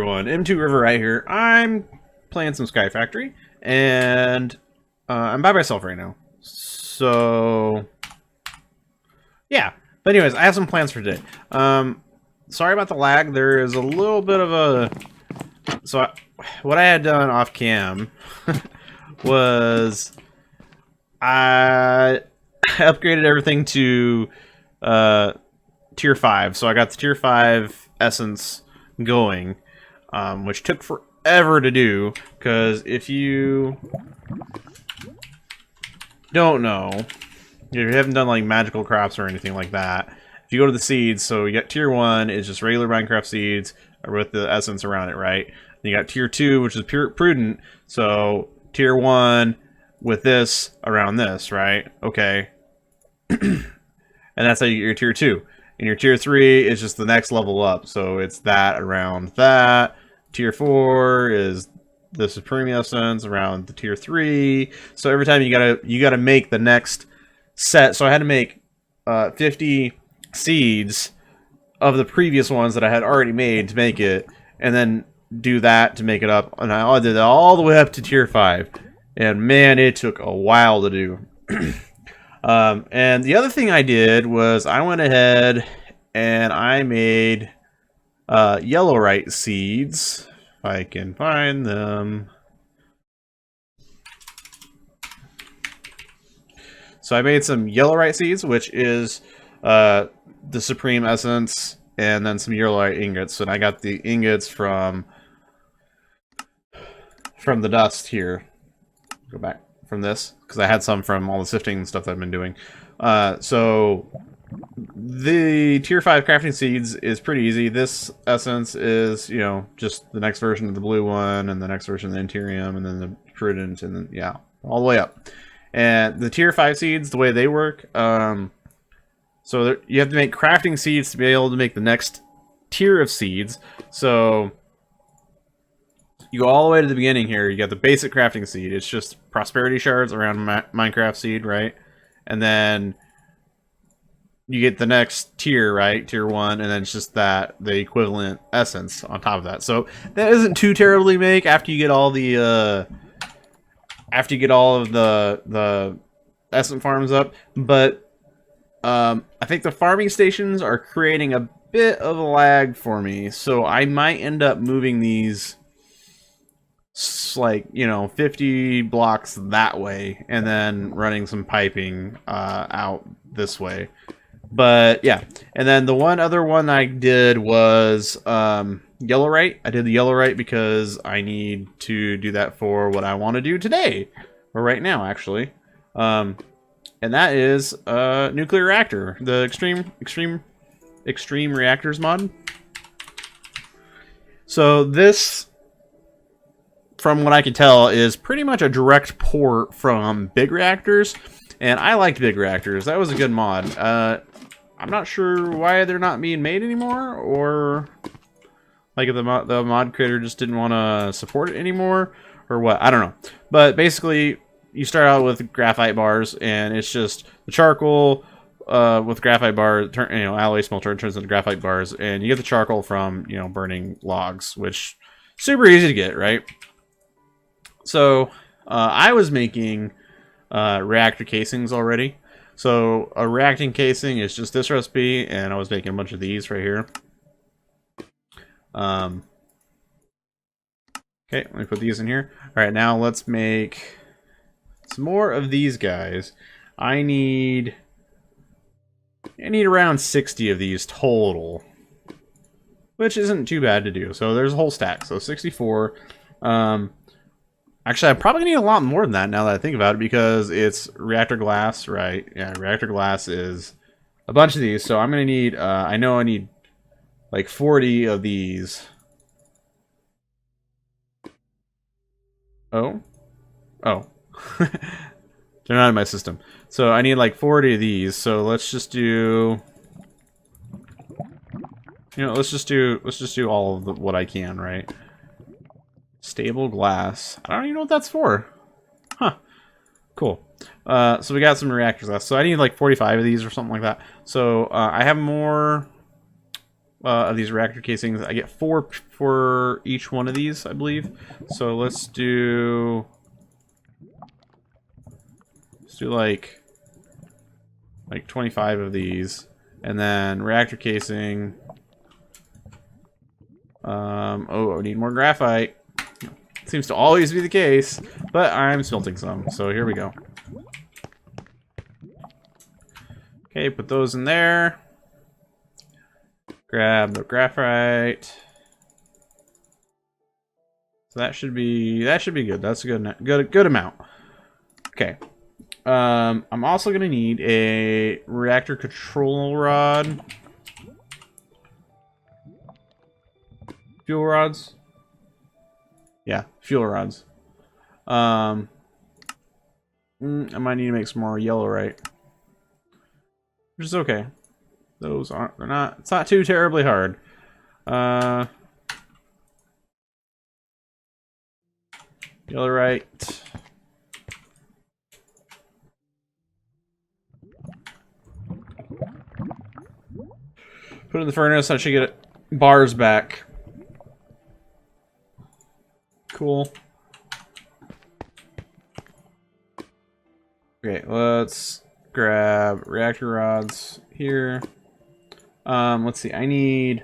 Everyone, M2 River right here. I'm playing some Skyfactory, and I'm by myself right now. So, yeah. But anyways, I have some plans for today. Sorry about the lag. There is a little bit of a... what I had done off cam was I upgraded everything to tier 5. So I got the tier 5 essence going. Which took forever to do, because if you don't know, if you haven't done like magical crops or anything like that, if you go to the seeds, so you got tier 1 is just regular Minecraft seeds with the essence around it, right? And you got tier 2, which is pure prudent, so tier 1 with this around this, right? Okay. And that's how you get your tier 2. And your tier 3 is just the next level up, so it's that around that. Tier 4 is the Supreme Essence around the tier 3. So every time you gotta make the next set. So I had to make 50 seeds of the previous ones that I had already made to make it, and then do that to make it up. And I did that all the way up to tier 5. And man, it took a while to do. And the other thing I did was I went ahead and I made yellowite seeds, if I can find them. So I made some yellowite seeds, which is the Supreme Essence, and then some yellowite ingots. And I got the ingots from the dust here. Go back from this, because I had some from all the sifting and stuff that I've been doing. So the tier 5 crafting seeds is pretty easy. This essence is, you know, just the next version of the blue one, and the next version of the Interium, and then the Prudent, and then, yeah, all the way up. And the tier 5 seeds, the way they work, so you have to make crafting seeds to be able to make the next tier of seeds. So you go all the way to the beginning here. You got the basic crafting seed. It's just prosperity shards around Minecraft seed, right? And then you get the next tier, right? Tier 1, and then it's just the equivalent essence on top of that. So that isn't too terribly make after you get all the of the essence farms up. But I think the farming stations are creating a bit of a lag for me, so I might end up moving these, like, you know, 50 blocks that way, and then running some piping out this way. But yeah, and then the one other one I did was yellowite. I did the yellowite because I need to do that for what I want to do today, or right now actually, and that is nuclear reactor, the extreme reactors mod. So this, from what I can tell, is pretty much a direct port from big reactors, and I liked big reactors. That was a good mod. I'm not sure why they're not being made anymore, or like if the mod creator just didn't want to support it anymore, or what. I don't know. But basically, you start out with graphite bars, and it's just the charcoal with graphite bar, alloy smelter turns into graphite bars, and you get the charcoal from, you know, burning logs, which super easy to get, right? So I was making reactor casings already. So a reacting casing is just this recipe, and I was making a bunch of these right here. Okay, let me put these in here. All right, now let's make some more of these guys. I need around 60 of these total, which isn't too bad to do. So there's a whole stack. So 64. Actually, I probably need a lot more than that now that I think about it, because it's reactor glass, right? Yeah, reactor glass is a bunch of these. So I'm going to need, I know I need like 40 of these. Oh. They're not in my system. So I need like 40 of these. So let's just do, you know, let's just do all of what I can, right? Stable glass. I don't even know what that's for. Huh. Cool. So we got some reactors left. So I need like 45 of these or something like that. So I have more of these reactor casings. I get 4 for each one of these, I believe. So let's do like 25 of these, and then reactor casing. Oh, I need more graphite. Seems to always be the case, but I'm smelting some, so here we go. Okay, put those in there. Grab the graphite. So that should be good. That's a good amount. Okay. I'm also gonna need a reactor control rod. Fuel rods. Yeah, fuel rods. I might need to make some more yellow, right? Which is okay. Those aren't, it's not too terribly hard. Yellow right. Put it in the furnace, I should get bars back. Cool. Okay, let's grab reactor rods here. Let's see, I'm doing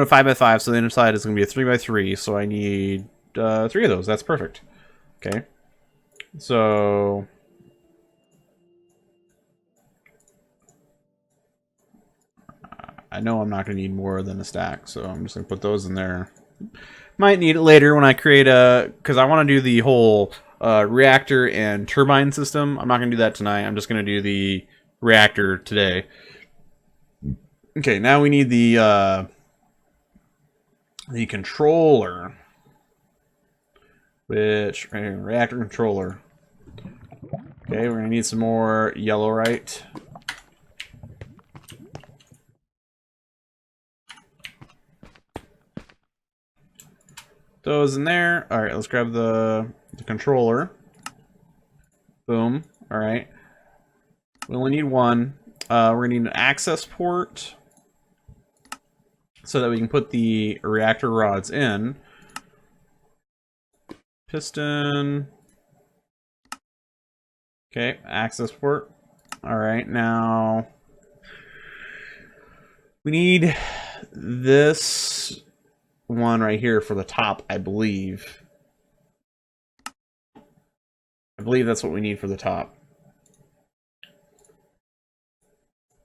a 5x5, so the inside is going to be a 3x3, so I need 3 of those. That's perfect. Okay. So I know I'm not going to need more than a stack, so I'm just going to put those in there. Might need it later when I create because I want to do the whole reactor and turbine system. I'm not going to do that tonight. I'm just going to do the reactor today. Okay, now we need the controller, which reactor controller. Okay, we're going to need some more yellow, right? Those in there. All right, let's grab the controller. Boom. All right. We only need one. We're gonna need an access port so that we can put the reactor rods in. Piston. Okay, access port. All right, now we need this one right here for the top, I believe. I believe that's what we need for the top.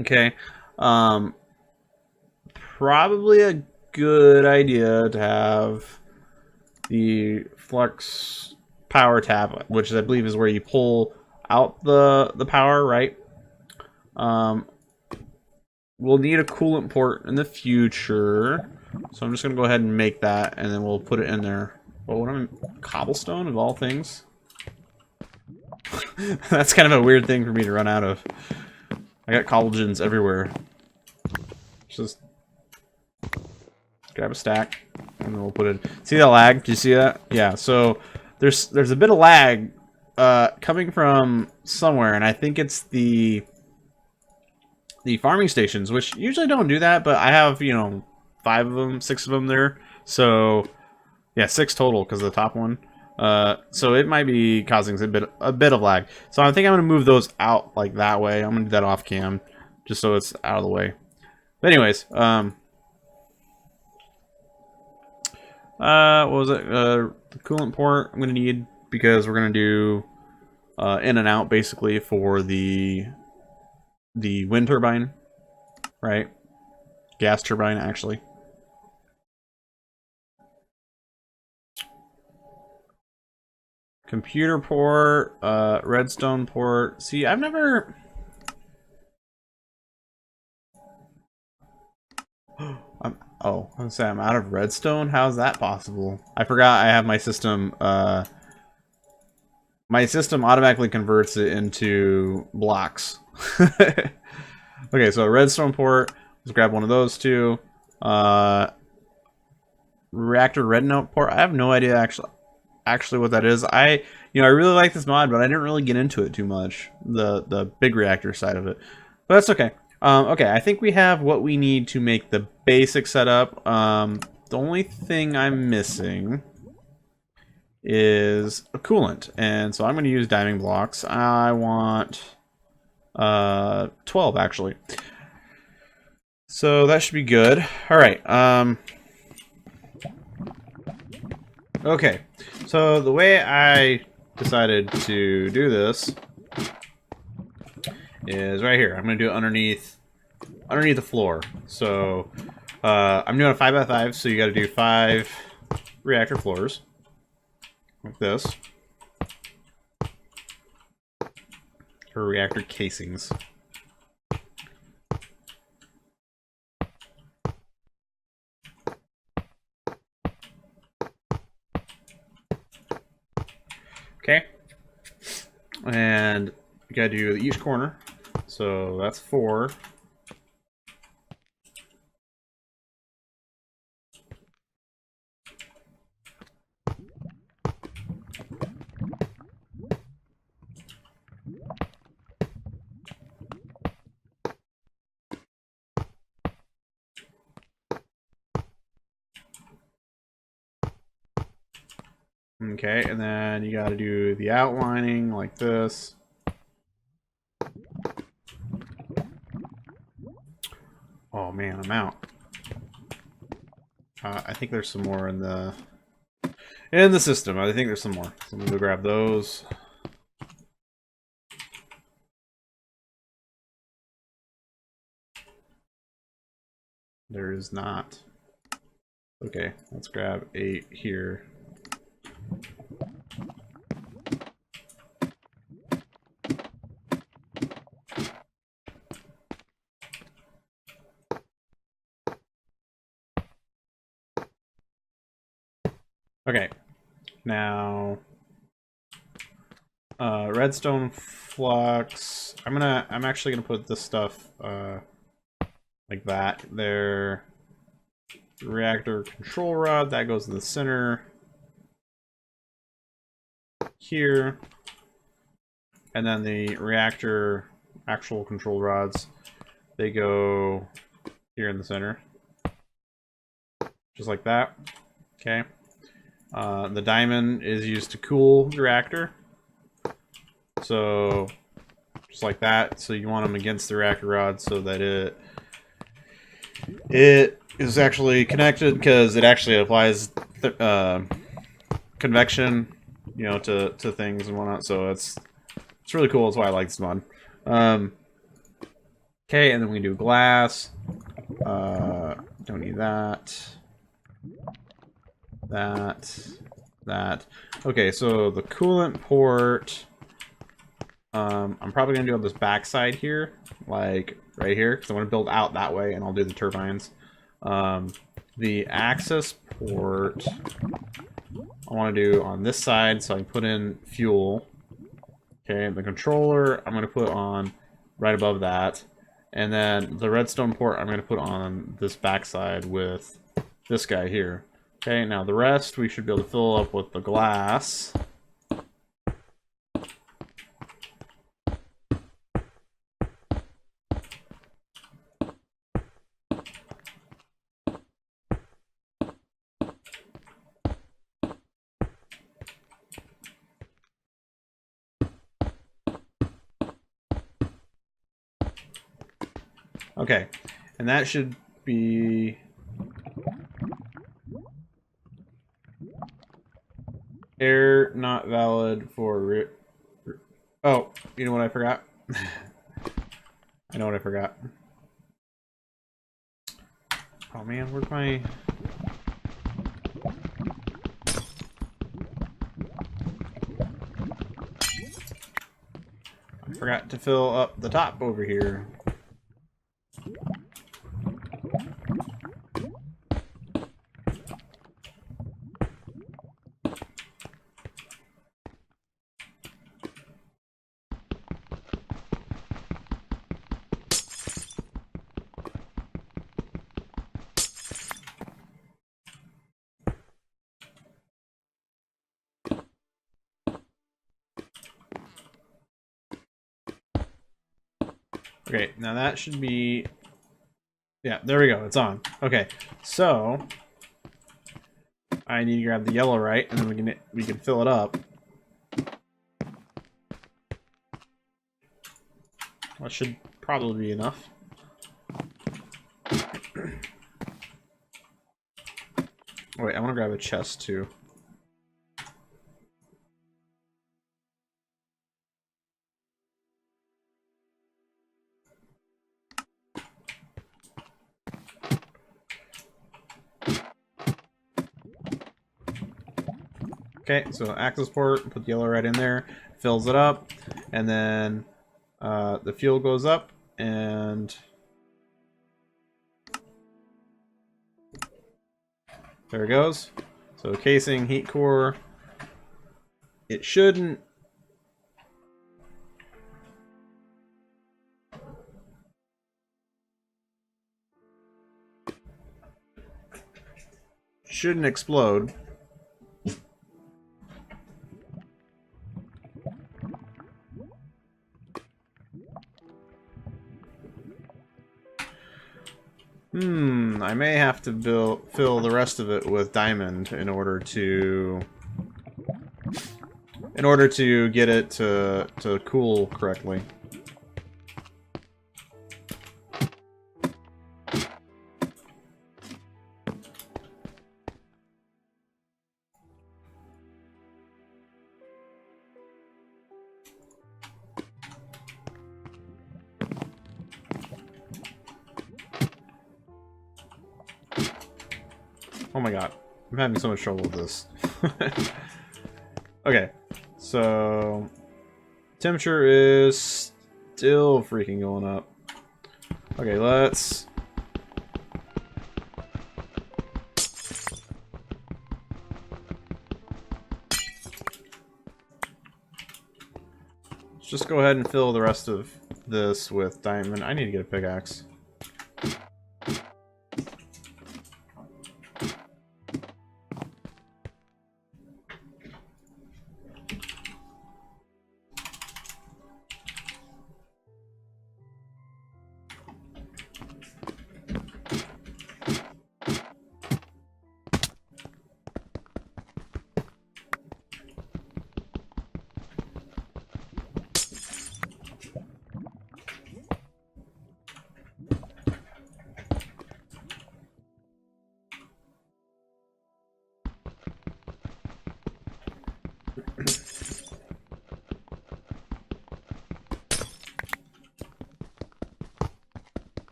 Okay. Probably a good idea to have the flux power tap, which I believe is where you pull out the power, right? We'll need a coolant port in the future. So I'm just going to go ahead and make that, and then we'll put it in there. Oh, what am I? Cobblestone, of all things? That's kind of a weird thing for me to run out of. I got cobblegens everywhere. Just grab a stack, and then we'll put it... See that lag? Do you see that? Yeah, so there's a bit of lag coming from somewhere, and I think it's the farming stations, which usually don't do that, but I have, 5 of them, 6 of them there. So, yeah, 6 total because of the top one. So it might be causing a bit of lag. So I think I'm going to move those out like that way. I'm going to do that off cam just so it's out of the way. But anyways, what was it? The coolant port I'm going to need because we're going to do in and out basically for the wind turbine, right? Gas turbine, actually. Computer port, redstone port. See, I've never... I'm gonna say I'm out of redstone? How's that possible? I forgot I have my system, automatically converts it into blocks. Okay, so redstone port. Let's grab one of those two. Reactor red note port. I have no idea actually what that is. I really like this mod, but I didn't really get into it too much. The big reactor side of it. But that's okay. Okay, I think we have what we need to make the basic setup. The only thing I'm missing is a coolant, and so I'm going to use diving blocks. I want 12 actually. So that should be good. All right. Okay. So the way I decided to do this is right here. I'm going to do it underneath the floor. So I'm doing a 5x5, so you got to do 5 reactor floors like this, or reactor casings. Okay, and you gotta do each corner, so that's 4. Okay, and then you gotta do the outlining like this. Oh man, I'm out. I think there's some more in the system. I think there's some more. So I'm gonna go grab those. There is not. Okay, let's grab 8 here. Okay, now redstone flux. I'm actually gonna put this stuff like that. There, reactor control rod that goes in the center here, and then the reactor actual control rods, they go here in the center, just like that. Okay. The diamond is used to cool the reactor. So, just like that. So you want them against the reactor rod so that it is actually connected, because it actually applies convection, you know, to things and whatnot. So it's really cool. That's why I like this mod. Okay, and then we do glass. Don't need that. That. Okay, so the coolant port, I'm probably gonna do on this back side here, like right here, because I want to build out that way, and I'll do the turbines. The access port I want to do on this side, so I can put in fuel. Okay, the controller I'm gonna put on right above that, and then the redstone port I'm gonna put on this back side with this guy here. Okay, now the rest we should be able to fill up with the glass. Okay, and that should be error not valid for oh, you know what I forgot? I know what I forgot. Oh man, where's my... I forgot to fill up the top over here. Okay, now that should be... Yeah, there we go. It's on. Okay, so I need to grab the yellow right, and then we can fill it up. That should probably be enough. Wait, I want to grab a chest too. Okay, so access port, put the yellow right in there, fills it up, and then the fuel goes up, and there it goes. So casing, heat core. It shouldn't explode. I may have to fill the rest of it with diamond in order to get it to cool correctly. Oh my god, I'm having so much trouble with this. Okay, so temperature is still freaking going up. Okay, let's just go ahead and fill the rest of this with diamond. I need to get a pickaxe.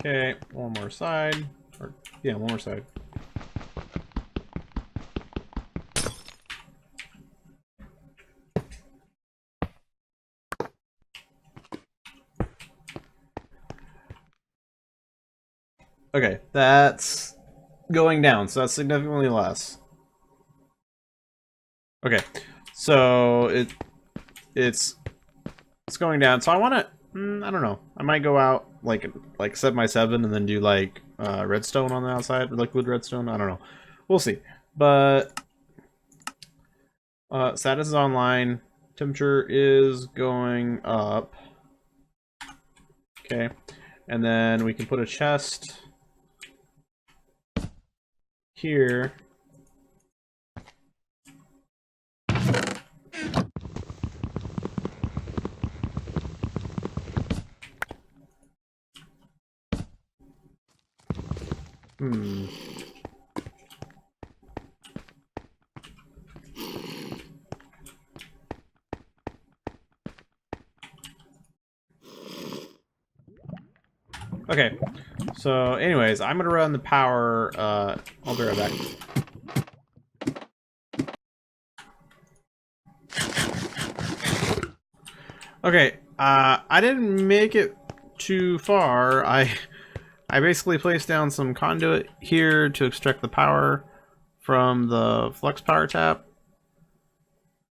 Okay, one more side. Or, yeah, one more side. Okay, that's going down, so that's significantly less. Okay, so it's going down. So I want to, I don't know. I might go out like set my 7 and then do like redstone on the outside, liquid redstone. I don't know. We'll see. But status is online. Temperature is going up. Okay, and then we can put a chest here. Okay, so anyways, I'm gonna run the power. I'll be right back. Okay, I didn't make it too far. I basically placed down some conduit here to extract the power from the flex power tap,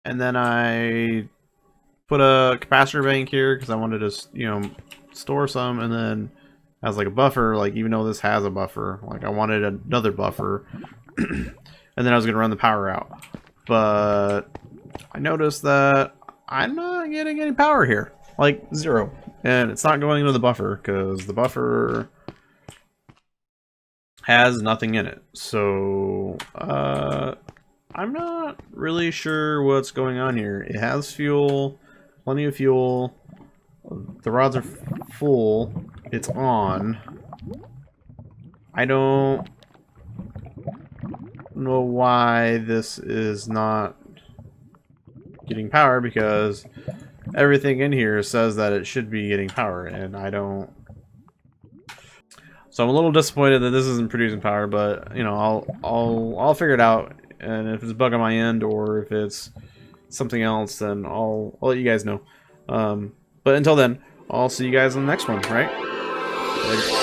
and then I put a capacitor bank here because I wanted to, you know, store some, and then has like a buffer, like even though this has a buffer, like I wanted another buffer, and then I was gonna run the power out, but I noticed that I'm not getting any power here, like 0, and it's not going into the buffer because the buffer has nothing in it. So I'm not really sure what's going on here. It has fuel, plenty of fuel. The rods are full. It's on. I don't know why this is not getting power, because everything in here says that it should be getting power, and I don't. So I'm a little disappointed that this isn't producing power, but you know, I'll figure it out, and if it's a bug on my end or if it's something else, then I'll let you guys know. But until then, I'll see you guys on the next one, right? Later.